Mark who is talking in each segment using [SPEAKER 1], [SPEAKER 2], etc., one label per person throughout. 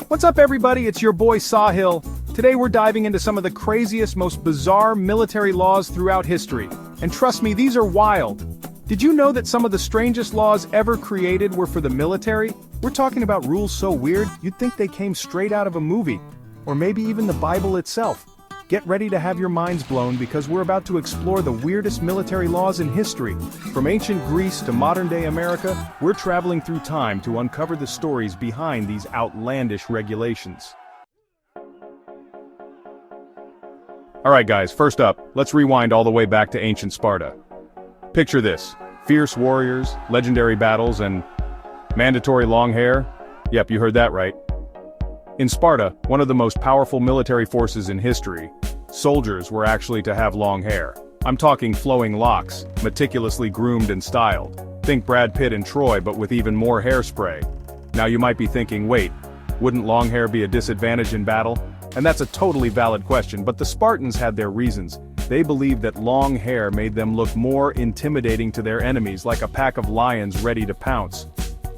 [SPEAKER 1] What's up everybody, it's your boy Sahil. Today we're diving into some of the craziest, most bizarre military laws throughout history. And trust me, these are wild. Did you know that some of the strangest laws ever created were for the military? We're talking about rules so weird, you'd think they came straight out of a movie. Or maybe even the Bible itself. Get ready to have your minds blown because we're about to explore the weirdest military laws in history. From ancient Greece to modern-day America, we're traveling through time to uncover the stories behind these outlandish regulations. Alright guys, first up, let's rewind all the way back to ancient Sparta. Picture this: fierce warriors, legendary battles, and mandatory long hair? Yep, you heard that right. In Sparta, one of the most powerful military forces in history, soldiers were actually to have long hair. I'm talking flowing locks, meticulously groomed and styled. Think Brad Pitt and Troy but with even more hairspray. Now you might be thinking, wait, wouldn't long hair be a disadvantage in battle? And that's a totally valid question, but the Spartans had their reasons. They believed that long hair made them look more intimidating to their enemies, like a pack of lions ready to pounce.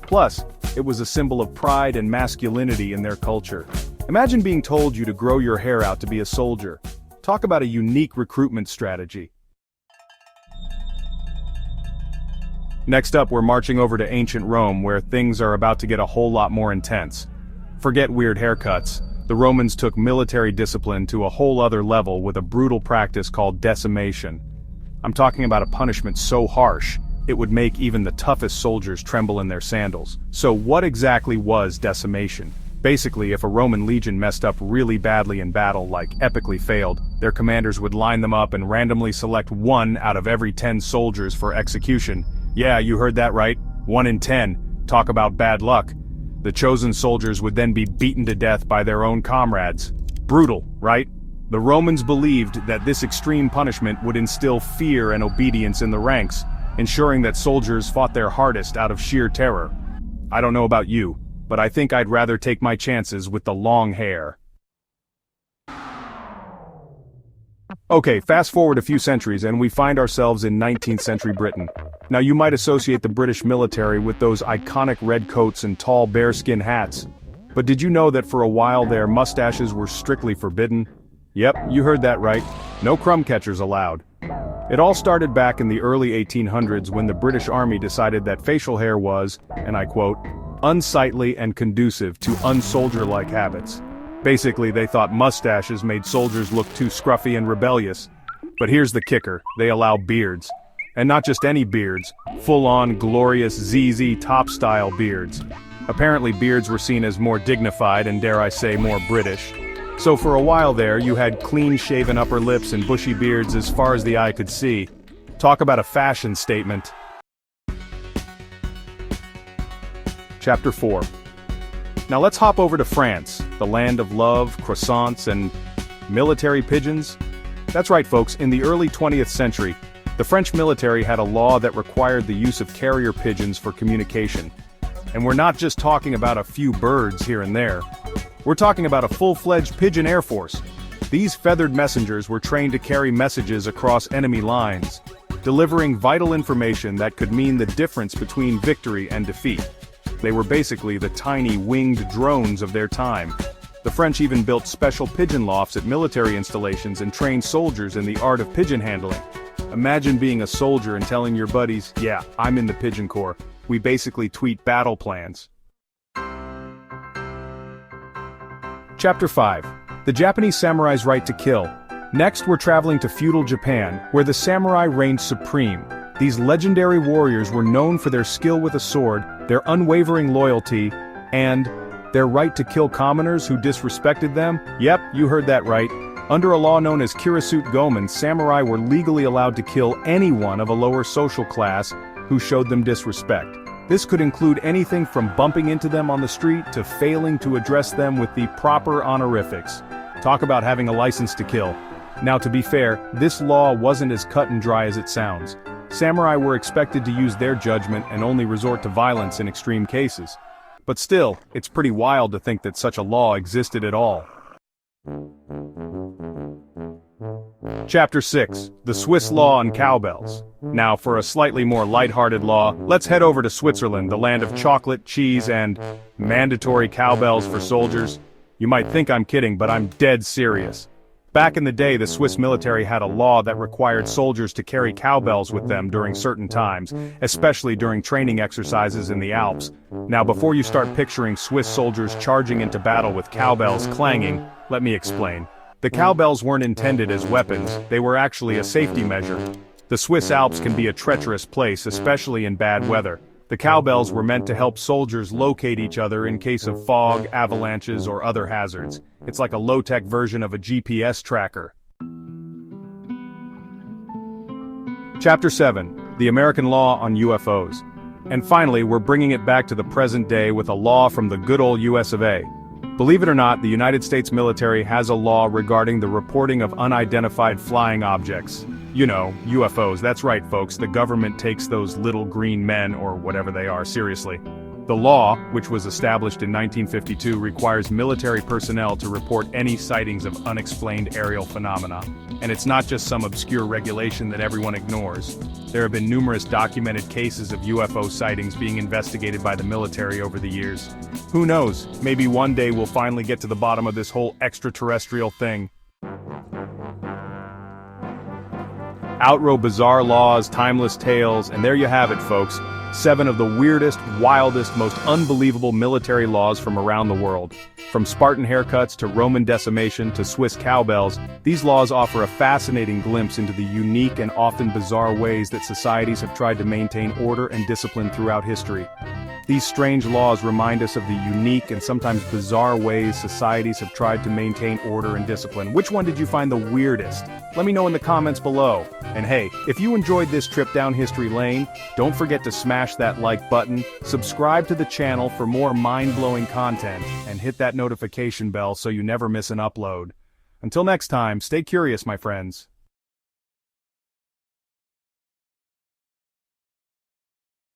[SPEAKER 1] Plus, it was a symbol of pride and masculinity in their culture. Imagine being told you to grow your hair out to be a soldier. Talk about a unique recruitment strategy. Next up, we're marching over to ancient Rome, where things are about to get a whole lot more intense. Forget weird haircuts. The Romans took military discipline to a whole other level with a brutal practice called decimation. I'm talking about a punishment so harsh, it would make even the toughest soldiers tremble in their sandals. So what exactly was decimation? Basically, if a Roman legion messed up really badly in battle, like epically failed, their commanders would line them up and randomly select 1 out of every 10 soldiers for execution. Yeah, you heard that right. 1 in 10. Talk about bad luck. The chosen soldiers would then be beaten to death by their own comrades. Brutal, right? The Romans believed that this extreme punishment would instill fear and obedience in the ranks, ensuring that soldiers fought their hardest out of sheer terror. I don't know about you, but I think I'd rather take my chances with the long hair. Okay, fast forward a few centuries and we find ourselves in 19th century Britain. Now you might associate the British military with those iconic red coats and tall bearskin hats. But did you know that for a while their mustaches were strictly forbidden? Yep, you heard that right. No crumb catchers allowed. It all started back in the early 1800s when the British Army decided that facial hair was, and I quote, unsightly and conducive to unsoldier-like habits. Basically, they thought mustaches made soldiers look too scruffy and rebellious. But here's the kicker, they allow beards. And not just any beards, full-on, glorious ZZ Top-style beards. Apparently beards were seen as more dignified and, dare I say, more British. So for a while there, you had clean-shaven upper lips and bushy beards as far as the eye could see. Talk about a fashion statement. Chapter 4. Now let's hop over to France, the land of love, croissants, and military pigeons. That's right folks, in the early 20th century, the French military had a law that required the use of carrier pigeons for communication. And we're not just talking about a few birds here and there. We're talking about a full-fledged pigeon air force. These feathered messengers were trained to carry messages across enemy lines, delivering vital information that could mean the difference between victory and defeat. They were basically the tiny winged drones of their time. The French even built special pigeon lofts at military installations and trained soldiers in the art of pigeon handling. Imagine being a soldier and telling your buddies, yeah, I'm in the Pigeon Corps. We basically tweet battle plans. Chapter 5. The Japanese samurai's right to kill. Next we're traveling to feudal Japan, where the samurai reigned supreme. These legendary warriors were known for their skill with a sword, their unwavering loyalty, and their right to kill commoners who disrespected them. Yep, you heard that right. Under a law known as Kirisuit Gomen, samurai were legally allowed to kill anyone of a lower social class who showed them disrespect. This could include anything from bumping into them on the street to failing to address them with the proper honorifics. Talk about having a license to kill. Now to be fair, this law wasn't as cut and dry as it sounds. Samurai were expected to use their judgment and only resort to violence in extreme cases. But still, it's pretty wild to think that such a law existed at all. Chapter 6, The Swiss Law on Cowbells. Now for a slightly more lighthearted law, let's head over to Switzerland, the land of chocolate, cheese, and mandatory cowbells for soldiers. You might think I'm kidding, but I'm dead serious. Back in the day, the Swiss military had a law that required soldiers to carry cowbells with them during certain times, especially during training exercises in the Alps. Now before you start picturing Swiss soldiers charging into battle with cowbells clanging, let me explain. The cowbells weren't intended as weapons, they were actually a safety measure. The Swiss Alps can be a treacherous place, especially in bad weather. The cowbells were meant to help soldiers locate each other in case of fog, avalanches, or other hazards. It's like a low-tech version of a GPS tracker. Chapter 7, The American Law on UFOs. And finally, we're bringing it back to the present day with a law from the good old US of A. Believe it or not, the United States military has a law regarding the reporting of unidentified flying objects. You know, UFOs, that's right folks, the government takes those little green men, or whatever they are, seriously. The law, which was established in 1952, requires military personnel to report any sightings of unexplained aerial phenomena. And it's not just some obscure regulation that everyone ignores. There have been numerous documented cases of UFO sightings being investigated by the military over the years. Who knows, maybe one day we'll finally get to the bottom of this whole extraterrestrial thing. Outrow bizarre laws, timeless tales, and there you have it folks. 7 of the weirdest, wildest, most unbelievable military laws from around the world. From Spartan haircuts to Roman decimation to Swiss cowbells, these laws offer a fascinating glimpse into the unique and often bizarre ways that societies have tried to maintain order and discipline throughout history. These strange laws remind us of the unique and sometimes bizarre ways societies have tried to maintain order and discipline. Which one did you find the weirdest? Let me know in the comments below. And hey, if you enjoyed this trip down history lane, don't forget to smash that like button, subscribe to the channel for more mind-blowing content, and hit that notification bell so you never miss an upload. Until next time, stay curious, my friends.